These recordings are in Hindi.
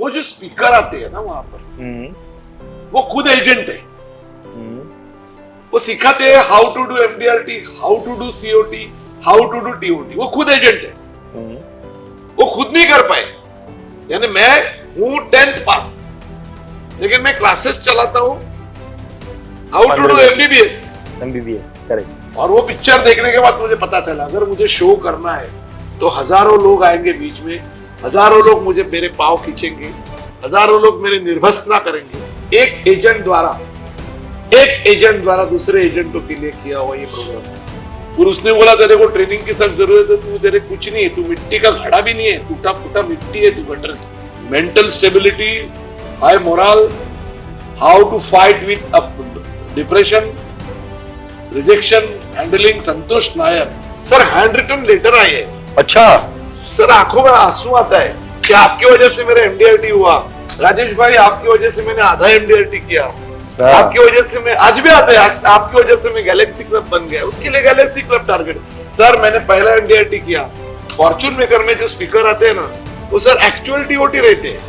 वो जो स्पीकर आते हैं ना वहां पर, वो खुद एजेंट है। वो सिखाते हैं how to do MDRT, how to do COT, how to do TOT. वो खुद एजेंट है, वो खुद नहीं कर पाए। यानी मैं हूं 10th पास, लेकिन मैं क्लासेस चलाता हूं how to do MBBS. Correct. और वो पिक्चर देखने के बाद मुझे पता चला अगर मुझे शो करना है तो हजारों लोग आएंगे बीच में, हजारों लोग मुझे मेरे पांव खींचेंगे, हजारों लोग मेरे निर्भसना करेंगे। एक एजेंट द्वारा दूसरे एजेंटों के लिए किया हुआ ये प्रोग्राम है। फिर उसने बोला तेरे को ट्रेनिंग की सख्त जरूरत है, तू तेरे कुछ नहीं है, तू मिट्टी का घड़ा भी नहीं है, टूटा फूटा मिट्टी है तू, गटर की। Mental stability, high moral, how to fight with depression, rejection handling, Santosh Nair. Sir handwritten letter आए हैं। अच्छा सर, आंखों में आंसू आता है कि आपकी वजह से मेरा एमडीआरटी हुआ, राजेश भाई आपकी वजह से मैंने आधा एमडीआरटी किया, आपकी वजह से मैं आज भी आता है, आज आपकी वजह से मैं गैलेक्सी क्लब बन गया, उसके लिए गैलेक्सी क्लब टारगेट। सर मैंने पहला एमडीआरटी किया, फॉर्चून मेकर में जो स्पीकर आते हैं ना वो सर एक्चुअल टीओटी रहते हैं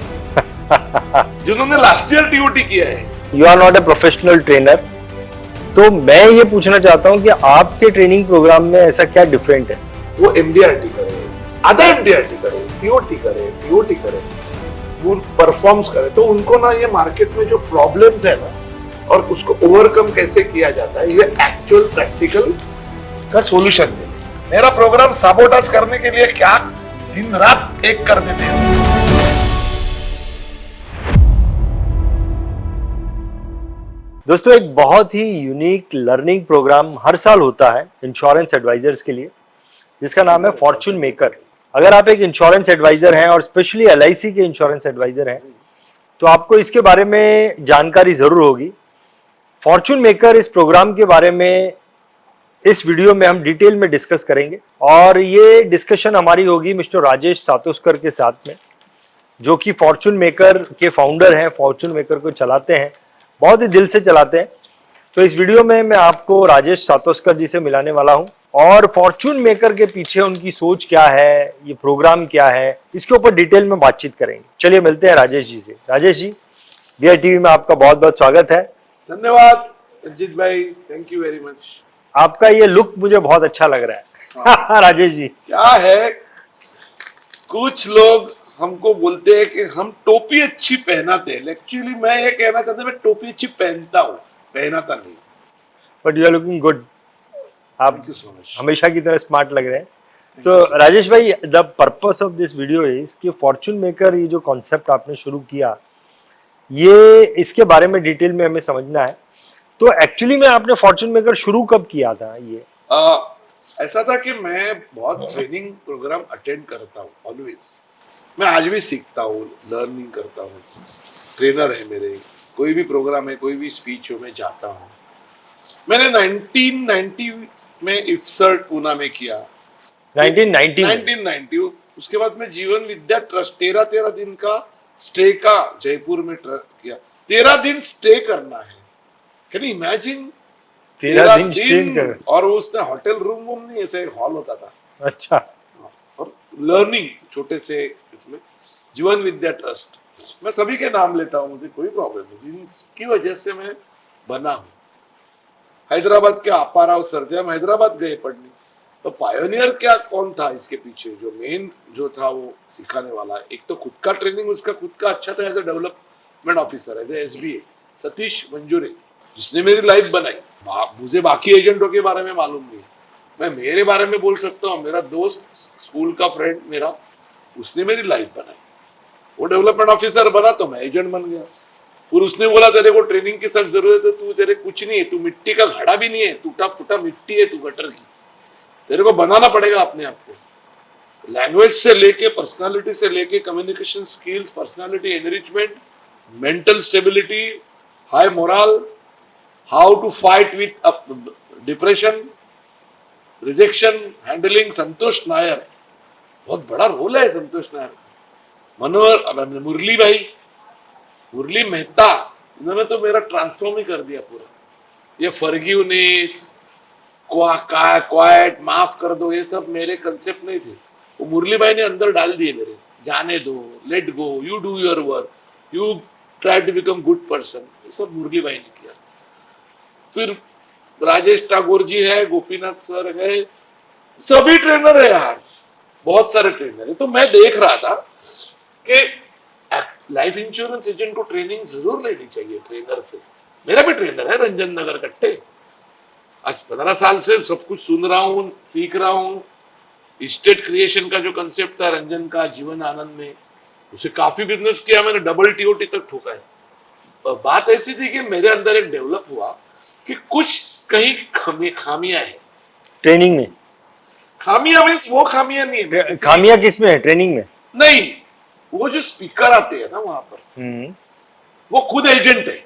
जिन्होंने लास्ट ईयर टीओटी किया है। You are not a professional trainer, तो मैं ये पूछना चाहता हूँ कि आपके ट्रेनिंग प्रोग्राम में ऐसा क्या डिफरेंट है? वो एमडीआरटी करे, आधा एमडीआरटी करे, सीओटी करे, टीओटी करे, वो परफॉर्म्स करे, तो उनको ना ये मार्केट में जो प्रॉब्लम्स है ना और उसको ओवरकम कैसे किया जाता है, ये एक्चुअल प्रैक्टिकल का सॉल्यूशन देते। मेरा प्रोग्राम साबोटाज करने के लिए क्या दिन रात एक कर देते हैं। दोस्तों, एक बहुत ही यूनिक लर्निंग प्रोग्राम हर साल होता है इंश्योरेंस एडवाइजर्स के लिए, जिसका नाम है फॉर्चून मेकर। अगर आप एक इंश्योरेंस एडवाइजर हैं और स्पेशली एलआईसी के इंश्योरेंस एडवाइजर हैं तो आपको इसके बारे में जानकारी जरूर होगी। फॉर्चून मेकर इस प्रोग्राम के बारे में इस वीडियो में हम डिटेल में डिस्कस करेंगे और ये डिस्कशन हमारी होगी मिस्टर राजेश सातोस्कर के साथ में, जो कि फॉर्चून मेकर के फाउंडर हैं, फॉर्चून मेकर को चलाते हैं, बहुत ही दिल से चलाते हैं। तो इस वीडियो में मैं आपको राजेश सातोस्कर जी से मिलाने वाला हूं और फॉर्चून मेकर के पीछे उनकी सोच क्या है, ये प्रोग्राम क्या है, इसके ऊपर डिटेल में बातचीत करेंगे। चलिए मिलते हैं राजेश जी से। राजेश जी, वीआई टीवी में आपका बहुत बहुत स्वागत है। धन्यवाद रंजीत भाई, थैंक यू वेरी मच। आपका ये लुक मुझे बहुत अच्छा लग रहा है। राजेश जी, क्या है, कुछ लोग हमको बोलते हैं कि हम टोपी अच्छी पहनाते हैं, एक्चुअली मैं ये कहना चाहता हूं मैं टोपी अच्छी पहनता हूं, पहनाता नहीं। But you are looking good. आप Thank you so much. हमेशा की तरह स्मार्ट लग रहे हैं। तो राजेश भाई, the purpose of this video is कि फॉर्चून मेकर ये जो कॉन्सेप्ट आपने शुरू किया, ये इसके बारे में डिटेल में हमें समझना है। तो एक्चुअली में आपने फॉर्चून मेकर शुरू कब किया था? ये ऐसा था कि मैं बहुत ट्रेनिंग प्रोग्राम अटेंड करता हूँ ऑलवेज। मैं आज भी सीखता हूँ, लर्निंग करता हूँ, ट्रेनर है मेरे, कोई भी प्रोग्राम है, कोई भी स्पीच हो, मैं जाता हूँ। मैंने 1990 में इफ्सर्ट पूना में किया। 1990 उसके बाद मैं जीवन विद्या ट्रस्ट 13 दिन का स्टे का जयपुर में किया। 13 दिन स्टे करना है, कैन यू इमेजिन? 13 दिन स्टे कर, और उसने होटल रूम नहीं, ऐसे एक हॉल होता था। अच्छा। और लर्निंग छोटे से इसमें जीवन विद्या ट्रस्ट, मैं सभी के नाम लेता हूँ, मुझे कोई प्रॉब्लम नहीं, जिनकी वजह से मैं बना हूँ। हैदराबाद के अपाराव सरदे, हम हैदराबाद गए पढ़ने, तो पायोनियर क्या कौन था इसके पीछे, जो मेन जो था वो सिखाने वाला। एक तो खुद का ट्रेनिंग उसका खुद का अच्छा था, as a development officer, as a SBA, Satish Manjure, जिसने मेरी लाइफ बनाई। मुझे बाकी एजेंटों के बारे में मालूम नहीं, मैं मेरे बारे में बोल सकता हूँ। मेरा दोस्त, स्कूल का फ्रेंड मेरा, उसने मेरी लाइफ बनाई। वो डेवलपमेंट ऑफिसर बना तो मैं एजेंट बन गया। फिर उसने बोला तेरे को ट्रेनिंग की सख्त जरूरत है, तू तेरे कुछ नहीं है, तू मिट्टी का घड़ा भी नहीं है, टूटा फूटा मिट्टी है तू, गटर की, तेरे को बनाना पड़ेगा अपने आप को। लैंग्वेज से लेके, पर्सनालिटी से लेके, communication skills, personality enrichment, mental stability, high moral, how to fight with depression, rejection handling, Santosh Nair. बहुत बड़ा रोल है संतोष नायर का। मनोहर, मुरली भाई, मुरली मेहता, इन्होंने तो मेरा ट्रांसफॉर्म ही कर दिया पूरा। ये फॉरगिवनेस, क्वाइट, माफ कर दो, ये सब मेरे कंसेप्ट नहीं थे, वो मुरली भाई ने अंदर डाल दिए मेरे जाने दो, let go, you do your work, you try to become good person, ये सब मुरली भाई ने किया। फिर राजेश टागोर जी है, गोपीनाथ सर है, सभी ट्रेनर है यार, बहुत सारे ट्रेनर है। तो मैं देख रहा था कि लाइफ इंश्योरेंस एजेंट को ट्रेनिंग जरूर लेनी चाहिए ट्रेनर से। मेरा भी ट्रेनर है रंजन नगर कट्टे, आज 15 साल से सब कुछ सुन रहा हूँ, सीख रहा हूँ। स्टेट क्रिएशन का जो कंसेप्ट था रंजन का जीवन आनंद में, उसे काफी बिजनेस किया मैंने, डबल टीओटी तक ठोका है। बात ऐसी थी कि मेरे अंदर एक डेवलप हुआ कि कुछ कहीं खामियां है ट्रेनिंग में। खामियां मीन्स वो खामियां नहीं है, खामियां किसमें है? ट्रेनिंग में नहीं, वो जो स्पीकर आते हैं ना वहां पर, वो खुद एजेंट है।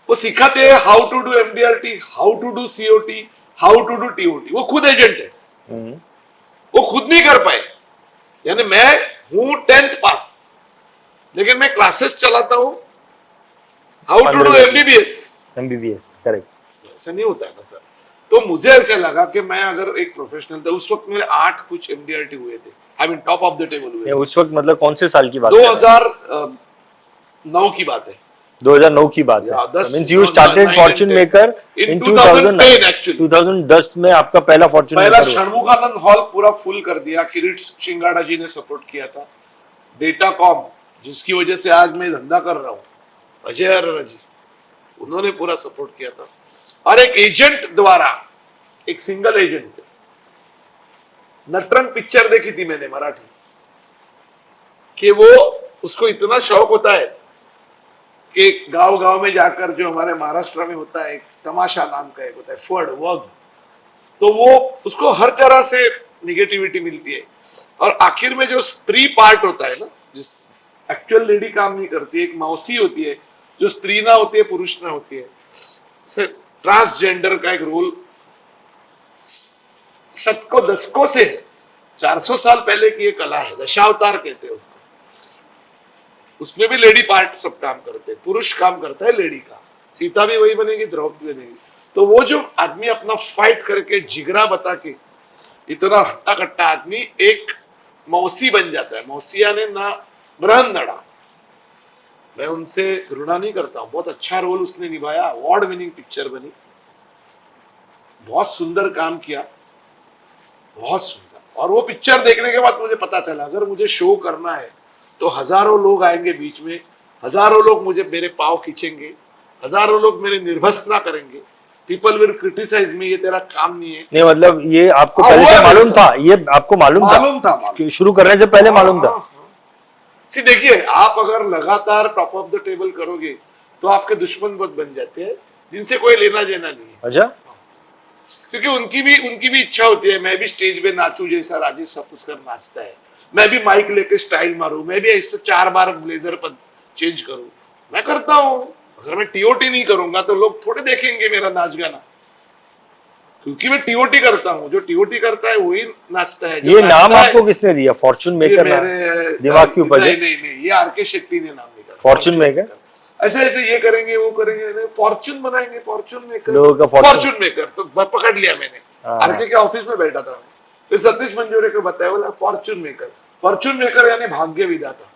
वो सिखाते हैं how to do MDRT, how to do COT, how to do TOT, वो खुद एजेंट है। वो खुद नहीं कर पाए, यानी मैं हूं 10th पास, लेकिन मैं क्लासेस चलाता हूं how to do MBBS. Correct. ऐसा नहीं होता है ना सर। तो मुझे ऐसा लगा कि मैं अगर एक प्रोफेशनल था, उस वक्त मेरे 8 कुछ एमडीआरटी हुए थे, I mean top of the table हुए। उस वक्त मतलब कौन से साल की बात? 2009 की बात है। 2009 की बात है। Means you started Fortune maker in 2010 actually. 2010 में आपका पहला फॉर्च्यून पहला मेकर हुआ। षणमुखानंद हॉल पूरा फुल कर दिया, किरीट शिंगाड़ा जी ने सपोर्ट किया था, डेटाकॉम जिसकी वजह से आज मैं धंधा कर रहा हूँ, अजय अरोरा जी, उन्होंने पूरा सपोर्ट किया था। और एक एजेंट द्वारा, एक सिंगल एजेंट, नटरंग पिक्चर देखी थी मैंने मराठी, कि वो उसको इतना शौक होता है कि गांव गांव में जाकर, जो हमारे महाराष्ट्र में होता है, एक तमाशा नाम का एक होता है फड वग, तो वो उसको हर तरह से निगेटिविटी मिलती है। और आखिर में जो स्त्री पार्ट होता है ना, जिस एक्चुअल लेडी काम नहीं करती, एक मौसी होती है जो स्त्री ना होती है, पुरुष ना होती है, ट्रांसजेंडर का एक रोल शतकों दशकों से, 400 साल पहले की ये कला है, दशावतार कहते हैं उसको। उसमें भी लेडी पार्ट सब काम करते हैं, पुरुष काम करता है लेडी का। सीता भी वही बनेगी, द्रौपदी भी बनेगी। तो वो जो आदमी अपना फाइट करके, जिगरा बता के, इतना हट्टा कट्टा आदमी एक मौसी बन जाता है। मौसिया ने ना ब्रहन नड़ा, मैं उनसे घृणा नहीं करता हूं, बहुत अच्छा रोल उसने निभाया, अवार्ड विनिंग पिक्चर बनी, बहुत सुंदर काम किया, बहुत सुंदर। और वो पिक्चर देखने के बाद मुझे पता चला, अगर मुझे शो करना है तो हजारों लोग आएंगे बीच में, हजारों लोग मुझे मेरे पांव खींचेंगे, हजारों लोग मेरे निर्भसना करेंगे, पीपल विल क्रिटिसाइज मी, ये तेरा काम नहीं है। नहीं मतलब ये आपको पहले से मालूम था? ये आपको मालूम था? शुरू करने से पहले मालूम था? सी देखिए, आप अगर लगातार टॉप ऑफ द टेबल करोगे तो आपके दुश्मन बहुत बन जाते हैं, जिनसे कोई लेना देना नहीं है। अच्छा। क्योंकि उनकी भी इच्छा होती है, मैं भी स्टेज पे नाचूं जैसा राजेश सपुस्कर नाचता है, मैं भी माइक लेके स्टाइल मारूं, मैं भी ऐसे 4 बार ब्लेजर पर चेंज करूं, मैं करता हूं। अगर मैं टीओटी नहीं करूंगा तो लोग थोड़े देखेंगे मेरा नाच गाना, क्योंकि मैं टीओटी करता हूँ। जो टीओटी करता है वही नाचता है। ये नाम आपको किसने दिया, फॉर्च्यून मेकर? दिमाग के ऊपर? नहीं, ये आरके शेट्टी ने नाम दिया, फॉर्च्यून मेकर। ऐसे ऐसे ये करेंगे, वो करेंगे, फॉर्च्यून बनाएंगे, फॉर्च्यून मेकर, लोगों का फॉर्च्यून मेकर। तो पकड़ लिया मैंने, आरके के ऑफिस में बैठा था, फिर सतीश मंजूरे को बताया, बोला फॉर्च्यून मेकर। फॉर्च्यून मेकर यानी भाग्य विधाता।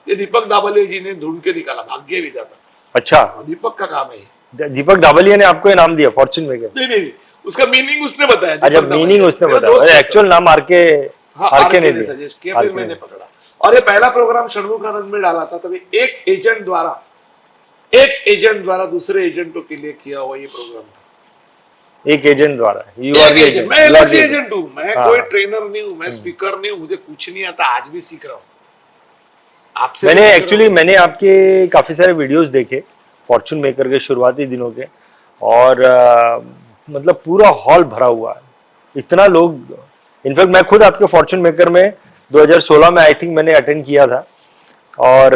ये दीपक दाबलिया जी ने ढूंढ के निकाला, भाग्य विधाता। अच्छा, दीपक का काम है। दीपक दाबलिया ने आपको ये नाम दिया फॉर्च्यून मेकर? नहीं, उसका मीनिंग उसने बताया। अच्छा, मीनिंग उसने बताया, एक्चुअल नाम आरके ने सजेस्ट किया, फिर मैंने पकड़ा। और ये पहला प्रोग्राम षणमुखानंद में डाला था, तभी एक एजेंट द्वारा दूसरे एजेंटों के लिए किया हुआ ये प्रोग्राम था। एक एजेंट द्वारा? मैं एलआईसी एजेंट हूँ, मैं कोई ट्रेनर नहीं हूँ, मैं स्पीकर नहीं हूँ, मुझे कुछ नहीं आता, आज भी सीख रहा हूँ आपसे। मैंने आपके काफी सारे वीडियोस देखे फॉर्च्यून मेकर के शुरुआती दिनों के, और मतलब पूरा हॉल भरा हुआ है, इतना लोग। इनफैक्ट मैं खुद आपके फॉर्च्यून मेकर में 2016 में आई थिंक मैंने अटेंड किया था, और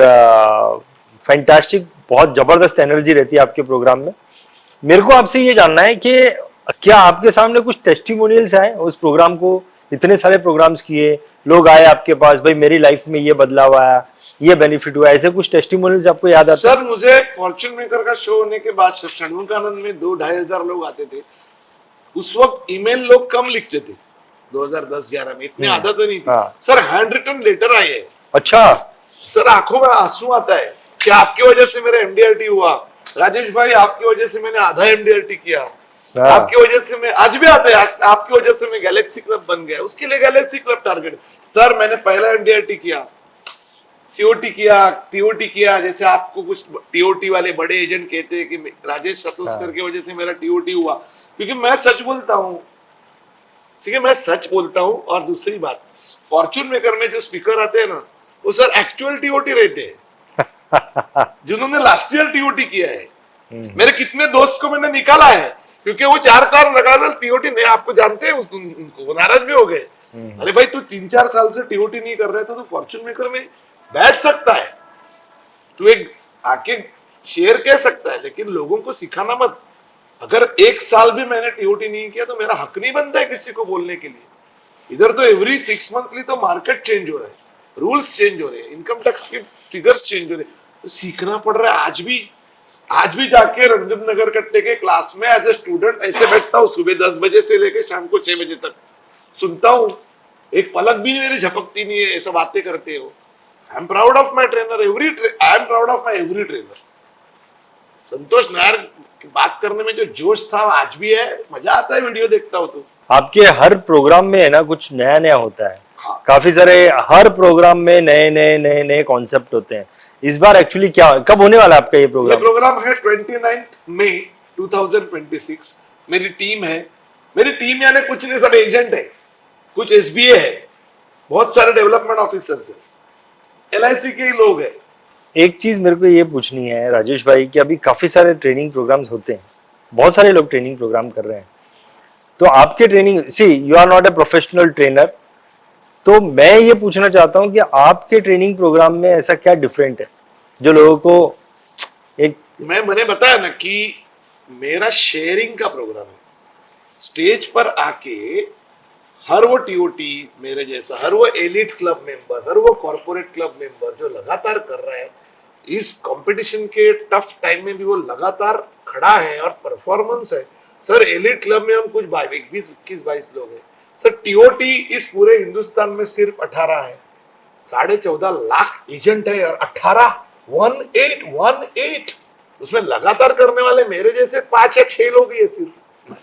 फैंटास्टिक, बहुत जबरदस्त एनर्जी रहती है आपके प्रोग्राम में। मेरे को आपसे ये जानना है कि क्या आपके सामने कुछ टेस्टिमोनियल्स आए उस प्रोग्राम को? इतने सारे प्रोग्राम्स किए, लोग आए आपके पास, भाई मेरी लाइफ में ये बदलाव आया, ये बेनिफिट हुआ, ऐसे कुछ टेस्टिमोनियल्स आपको याद आते हैं? सर, मुझे फॉर्च्यून मेकर का शो होने के बाद षणमुखानंद में 2-2.5 हजार लोग आते थे। उस वक्त ईमेल लोग कम लिखते थे, 2010-11 में, इतनी आदत नहीं थी। हाँ। सर हैंड रिटन लेटर आए हैं, अच्छा। सर आंखों में आंसू आता है कि आपकी वजह से मेरा एमडीआरटी हुआ, राजेश भाई आपकी वजह से मैंने आधा एमडीआरटी किया, हाँ। आपकी वजह से मैं आज भी आते हैं, आपकी वजह से मैं गैलेक्सी क्लब बन गया, उसके लिए गैलेक्सी क्लब टारगेट। सर मैंने पहला एमडीआरटी किया, सीओटी किया, टीओटी किया, जैसे आपको कुछ टीओटी वाले बड़े एजेंट कहते हैं कि राजेश सतोस्कर की वजह से मेरा टीओटी हुआ, क्योंकि मैं सच बोलता हूँ, ठीक है, मैं सच बोलता हूँ। और दूसरी बात, फॉर्चून मेकर में जो स्पीकर आते हैं ना, वो सर एक्चुअल टीओटी रहते हैं जिन्होंने लास्ट ईयर टीओटी किया है। मेरे कितने दोस्त को मैंने निकाला है, क्योंकि वो 4 लगा टीओटी नहीं, आपको जानते हैं उनको, वो नाराज भी हो गए। अरे भाई तू 3-4 साल से टीओटी नहीं कर रहे तो तू फॉर्चून मेकर में बैठ सकता है, तू एक आके शेयर कह सकता है, लेकिन लोगों को सिखाना मत। अगर 1 साल भी मैंने टीओटी नहीं किया तो मेरा हक नहीं बनता है किसी को बोलने के लिए। इधर तो एवरी 6 मंथली तो मार्केट चेंज हो रहा है, रूल्स चेंज हो रहे हैं, इनकम टैक्स के फिगर्स चेंज हो रहे हैं, तो सीखना पड़ रहा है। आज भी जाके रंजित नगर कट्टे के क्लास में एज ए स्टूडेंट ऐसे बैठता हूँ, सुबह 10 बजे से लेके शाम को 6 बजे तक सुनता हूँ, एक पलक भी मेरी झपकती नहीं है, ऐसा बातें करते हो। I am proud of my trainer, I am proud of my every trainer. Santosh Nair की बात करने में जो जोश था आज भी है, मजा आता है वीडियो देखता हूँ तो। आपके हर प्रोग्राम में है ना कुछ नया नया होता है। हाँ। काफी सारे हर प्रोग्राम में नए कॉन्सेप्ट होते हैं। इस बार एक्चुअली क्या कब होने वाला है आपका ये ये प्रोग्राम? प्रोग्राम है 29 मई 2026। मेरी टीम है, मेरी टीम यानी कुछ नहीं, सब एजेंट है, कुछ एसबीए है, बहुत सारे डेवलपमेंट ऑफिसर्स है, एलआईसी के ही लोग हैं। एक चीज मेरे को ये पूछनी है राजेश भाई कि अभी काफी सारे ट्रेनिंग प्रोग्राम्स होते हैं, बहुत सारे लोग ट्रेनिंग प्रोग्राम कर रहे हैं, तो आपके training see you are not a professional trainer, तो मैं ये पूछना चाहता हूँ कि आपके ट्रेनिंग प्रोग्राम में ऐसा क्या डिफरेंट है जो लोगों को एक मैंने बताया ना कि मेरा शेयरिंग का प्रोग्राम है। स्टेज पर आके हर वो टीओटी मेरे जैसा, हर वो एलिट क्लब मेंबर, हर वो कॉर्पोरेट क्लब मेंबर जो लगातार कर रहा है, इस कंपटीशन के टफ टाइम में भी वो लगातार खड़ा है और परफॉर्मेंस है। सर एलिट क्लब में हम कुछ 21-22 लोग हैं सर, टीओटी इस पूरे हिंदुस्तान में सिर्फ 18 है, 14.5 लाख एजेंट है और 18 उसमें लगातार करने वाले मेरे जैसे 5 या 6 लोग ही है सिर्फ।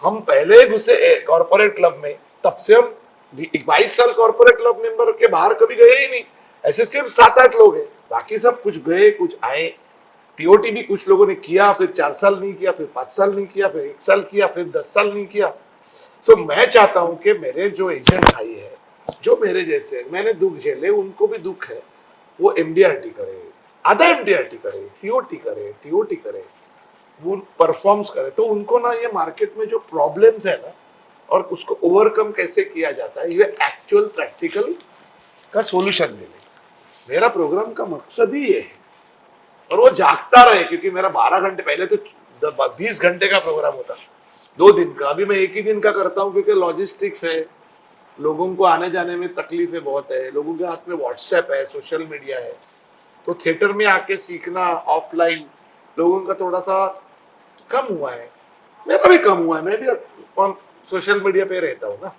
हम पहले घुसे कॉर्पोरेट क्लब में, तब से हम 22 साल कॉर्पोरेट क्लब मेंबर के बाहर कभी गए ही नहीं, ऐसे सिर्फ 7-8 लोग हैं, बाकी सब कुछ गए कुछ आए। टीओटी भी कुछ लोगों ने किया, फिर 4 साल नहीं किया, फिर 5 साल नहीं किया, फिर 1 साल किया, फिर 10 साल नहीं किया। सो मैं चाहता हूं कि मेरे जो एजेंट भाई है, जो मेरे जैसे मैंने दुख झेले, उनको भी दुख है, वो एमडीआरटी करे, आधा एमडीआरटी करे, सीओटी करे, टीओटी करे, वो परफॉर्म्स करे, तो उनको ना ये मार्केट में जो प्रॉब्लम्स है ना और उसको ओवरकम कैसे किया जाता है, ये एक्चुअल प्रैक्टिकल का सॉल्यूशन मिले। मेरा प्रोग्राम का मकसद ही ये है, और वो जागता रहे, क्योंकि मेरा 12 घंटे, पहले तो 20 घंटे का प्रोग्राम होता, 2 दिन का, अभी मैं 1 ही दिन का करता हूँ, क्योंकि लॉजिस्टिक्स है, लोगों को आने जाने में तकलीफें बहुत है, लोगों के हाथ में व्हाट्सएप है, सोशल मीडिया है, तो थिएटर में आके सीखना ऑफलाइन लोगों का थोड़ा सा कम हुआ है, मेरा भी कम हुआ है। मैं भी सोशल मीडिया पे रहता हूँ ना,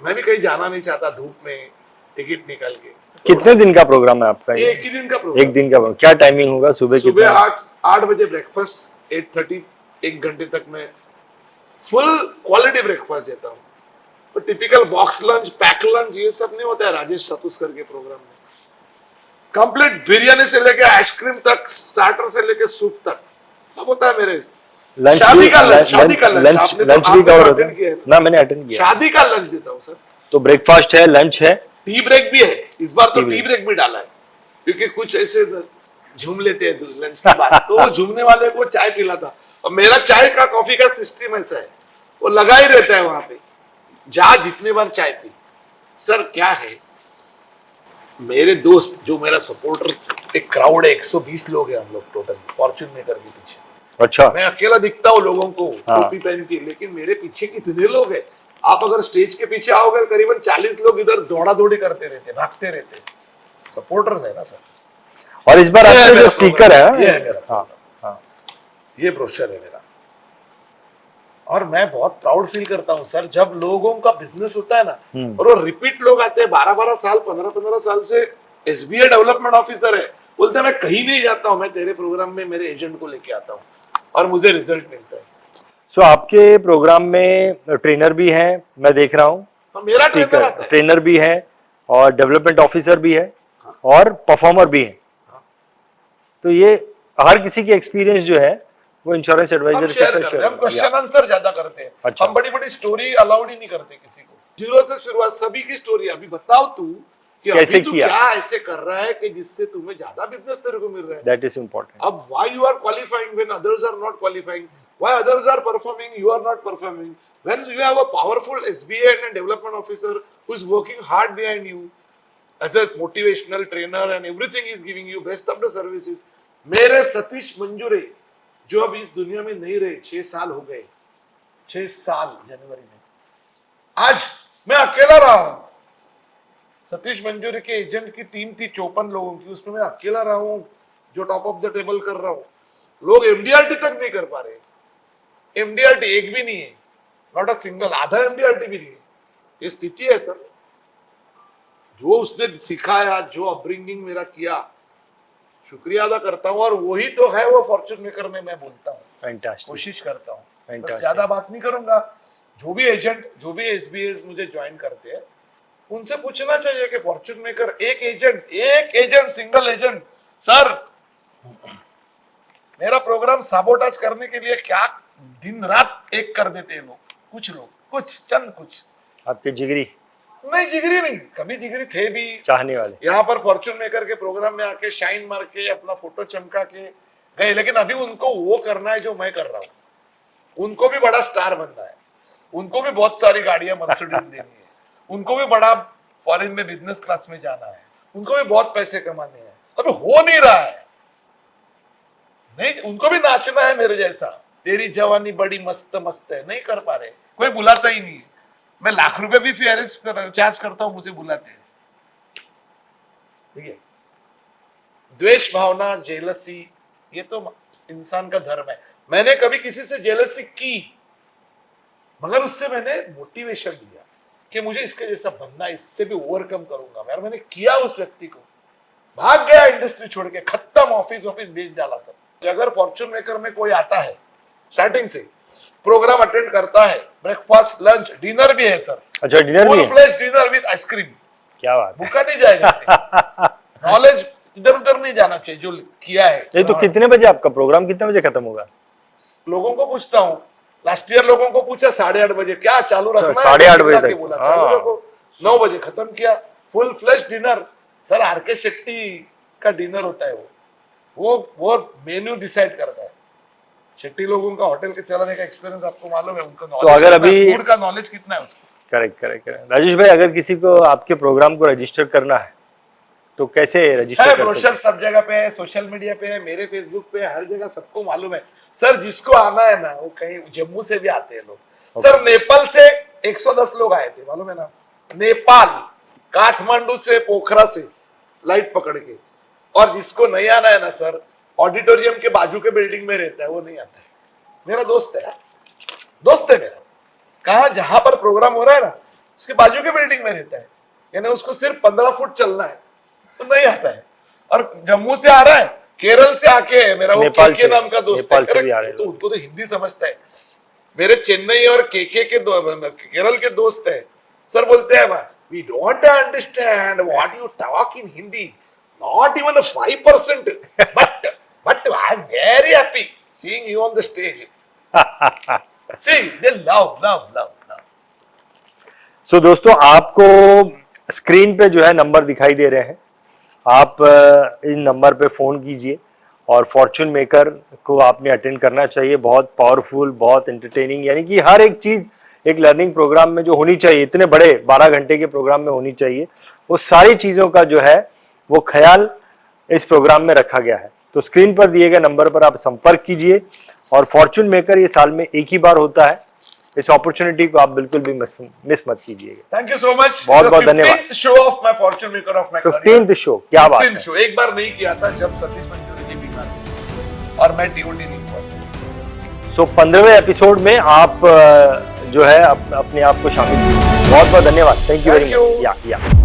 मैं भी कहीं जाना नहीं चाहता धूप में टिकट निकाल के। कितने दिन का प्रोग्राम है आपका? ये 1 ही दिन का प्रोग्राम। 1 दिन का प्रोग्राम। क्या टाइमिंग होगा? सुबह 8 बजे ब्रेकफास्ट, 8:30, 1 घंटे तक मैं फुल क्वालिटी ब्रेकफास्ट देता हूँ। तो typical box lunch, pack lunch ये सब नहीं होता है राजेश सतुस्कर के प्रोग्राम में। कंप्लीट बिरयानी से लेके आइसक्रीम तक, स्टार्टर से लेके सूप तक सब होता है मेरे। शादी का लंच भी कवर होता है ना, मैंने अटेंड किया। शादी का लंच देता हूँ सर। तो ब्रेकफास्ट है, लंच है, टी ब्रेक भी है, इस बार तो टी ब्रेक भी डाला है, क्योंकि कुछ ऐसे झूम लेते हैं लंच के बाद, तो झूमने वाले को चाय पिलाता। और मेरा चाय का कॉफी का सिस्टम ऐसा है, वो लगा ही रहता है वहां पे, जा जितने बार चाय पी। सर क्या है, मेरे दोस्त जो मेरा सपोर्टर, एक क्राउड है, 120 लोग हैं हम लोग टोटल फॉर्चून मेकर के पीछे। अच्छा। मैं अकेला दिखता हूँ लोगों को हाँ। टोपी पहन के, लेकिन मेरे पीछे कितने लोग हैं। आप अगर स्टेज के पीछे आओगे, करीबन 40 लोग इधर दौड़ा दौड़ी करते रहते, भागते रहते, सपोर्टर्स है ना सर। और इस बार आपके जो स्पीकर है, ये है मेरा, हाँ, हाँ, ये ब्रोशर है मेरा। और मैं बहुत प्राउड फील करता हूँ सर, जब लोगों का बिजनेस होता है ना हम्म। और वो रिपीट लोग आते हैं 12-12 साल 15-15 साल से, एसबीआई डेवलपमेंट ऑफिसर है, बोलते हैं मैं कहीं नहीं जाता हूँ, मैं तेरे प्रोग्राम में मेरे एजेंट को लेके आता हूँ और मुझे रिजल्ट मिलता है। सो आपके प्रोग्राम में ट्रेनर भी हैं, मैं देख रहा हूँ, तो मेरा ट्रेनर आता है, ट्रेनर भी है और डेवलपमेंट ऑफिसर भी है और परफॉर्मर भी है। हाँ। तो ये हर किसी की एक्सपीरियंस जो है वो इंश्योरेंस हम एडवाइजर शेयर के करते हैं, साथ हम क्वेश्चन आंसर ज्यादा करते हैं। अच्छा। हम बड़ी बड़ी स्टोरी अलाउड ही नहीं करते किसी को, जीरो से शुरुआत, सभी की स्टोरी। अभी बताओ तू कि कैसे अभी तू किया? क्या ऐसे कर रहा है कि जिससे तुम्हें ज्यादा बिजनेस तेरे को मिल रहा है। That is important. अब why you are qualifying when others are not qualifying, why others are performing you are not performing, when you have a powerful SBI and development officer who is working hard behind you as a motivational trainer and everything is giving you best of the services. मेरे सतीश मंजूरे जो अब इस दुनिया में नहीं रहे, 6 साल हो गए, 6 साल जनवरी में, आज मैं अकेला रहा हूं। सतीश मंजूरी के एजेंट की टीम थी 54 लोगों की, उसमें मैं अकेला रहा हूं जो टॉप ऑफ द टेबल कर रहा हूं। लोग एमडीआरटी तक नहीं कर पा रहे, एमडीआरटी एक भी नहीं है, नॉट अ सिंगल, आधा एमडीआरटी भी नहीं है। ये स्थिति है सर, जो उसने सिखाया, जो अपब्रिंगिंग मेरा किया, शुक्रिया अदा करता हूं। और वही तो है वो फॉर्च्यून मेकर में मैं बोलता हूं, फैंटास्टिक। कोशिश करता हूं, बस Fantastic. ज्यादा बात नहीं करूंगा। जो भी एजेंट, जो भी एसबीएस मुझे ज्वाइन करते हैं, उनसे पूछना चाहिए कि फॉर्च्यून मेकर एक एजेंट सिंगल एजेंट, सर मेरा प्रोग्राम साबोटाज करने के लिए क्या दिन रात एक कर देते हैं लोग, कुछ लोग, कुछ चंद कुछ। आपके जिगरी नहीं, जिगरी नहीं, कभी जिगरी थे भी, चाहने वाले यहाँ पर फॉर्च्यून मेकर के प्रोग्राम में आके शाइन मार के अपना फोटो चमका के गए, लेकिन अभी उनको वो करना है जो मैं कर रहा हूँ। उनको भी बड़ा स्टार बनना है, उनको भी बहुत सारी गाड़ियां मर्सिडीज देनी है, उनको भी बड़ा फॉरेन में बिजनेस क्लास में जाना है, उनको भी बहुत पैसे कमाने हैं। अभी हो नहीं रहा है, नहीं, उनको भी नाचना है मेरे जैसा, तेरी जवानी बड़ी मस्त मस्त है, नहीं कर पा रहे, कोई बुलाता ही नहीं है। मैं लाख रुपए भी चार्ज करता हूं, मुझे बुलाते हैं। ठीक है, द्वेष भावना, जेलसी, ये तो इंसान का धर्म है। मैंने कभी किसी से जेलसी की, मगर उससे मैंने मोटिवेशन लिया कि मुझे इसके जैसा बनना, इससे भी ओवरकम करूंगा मैं। और मैंने किया, उस व्यक्ति को भाग गया इंडस्ट्री छोड़ के, खत्म, ऑफिस बेच डाला सब। अगर फॉर्च्यून मेकर में कोई आता है, स्टार्टिंग से प्रोग्राम अटेंड करता है, ब्रेकफास्ट लंच डिनर भी है सर। अच्छा, डिनर भी फुल है? फ्लेश डिनर विद आइसक्रीम, क्या बात है। भूखा नहीं जाएगा। नॉलेज इधर उधर नहीं जाना चाहिए जो किया है। ये तो कितने बजे आपका प्रोग्राम, कितने बजे खत्म होगा? लोगों को पूछता हूँ, लास्ट ईयर लोगों को पूछा 8:30 बजे, क्या चालू रखना है? 8:30 बजे तक। बोला चालू रखो, 9 बजे खत्म किया, full flesh dinner. Sir RK Shetty का डिनर होता है, वो मेन्यू डिसाइड करता है। शेट्टी लोगों का होटल के चलाने का एक्सपीरियंस आपको मालूम है, उनका नॉलेज, तो अगर अभी फूड का नॉलेज कितना है उसको। करेक्ट। राजेश भाई, अगर किसी को आपके प्रोग्राम को रजिस्टर करना है तो कैसे रजिस्टर कर सकते ब्रोशर हैं? सब जगह पे है, सोशल मीडिया पे है, मेरे फेसबुक पे है, हर जगह सबको मालूम है। सर जिसको आना है ना, वो कहीं जम्मू से भी आते हैं लोग। सर नेपाल से 110 लोग आए थे, मालूम है ना, नेपाल, काठमांडू से, पोखरा से फ्लाइट पकड़ के। और जिसको नहीं आना है ना सर, ऑडिटोरियम के बाजू के बिल्डिंग में रहता है, वो नहीं आता है। मेरा दोस्त है, दोस्त है मेरा, कहा जहां पर प्रोग्राम हो रहा है ना, उसके बाजू के बिल्डिंग में रहता है, यानी उसको सिर्फ 15 फुट चलना है, तो नहीं आता है। और जम्मू से आ रहा है, केरल से आके है मेरा, वो केके नाम का दोस्त है, तो उनको तो हिंदी समझता है। मेरे चेन्नई और केके के केरल के दोस्त है। सर बोलते हैं, we don't understand what you talk in Hindi, not even 5%, but I am very happy seeing you on the stage. See, they love. So दोस्तों, आपको स्क्रीन पे जो है नंबर दिखाई दे रहे हैं, आप इन नंबर पे फोन कीजिए और फॉर्च्यून मेकर को आपने अटेंड करना चाहिए। बहुत पावरफुल, बहुत एंटरटेनिंग, यानी कि हर एक चीज एक लर्निंग प्रोग्राम में जो होनी चाहिए, इतने बड़े 12 घंटे के प्रोग्राम में होनी चाहिए, वो सारी चीजों का जो है वो ख्याल इस प्रोग्राम में रखा गया है। तो स्क्रीन पर दिए गए नंबर पर आप संपर्क कीजिए। और फॉर्च्यून मेकर ये साल में एक ही बार होता है, इस अपॉर्चुनिटी को आप बिल्कुल भी मिस मत कीजिएगा। थैंक यू सो मच, बहुत बहुत धन्यवाद। Show off my Fortune maker of my 15th show, क्या बात है। शो एक बार नहीं किया था जब सतीश मंजूरी जी बीमार थे और मैं ड्यूटी नहीं हुआ। सो 15वें एपिसोड में आप जो है अपने आप को शामिल कीजिए। बहुत बहुत धन्यवाद। Thank you very Thank you. Much. या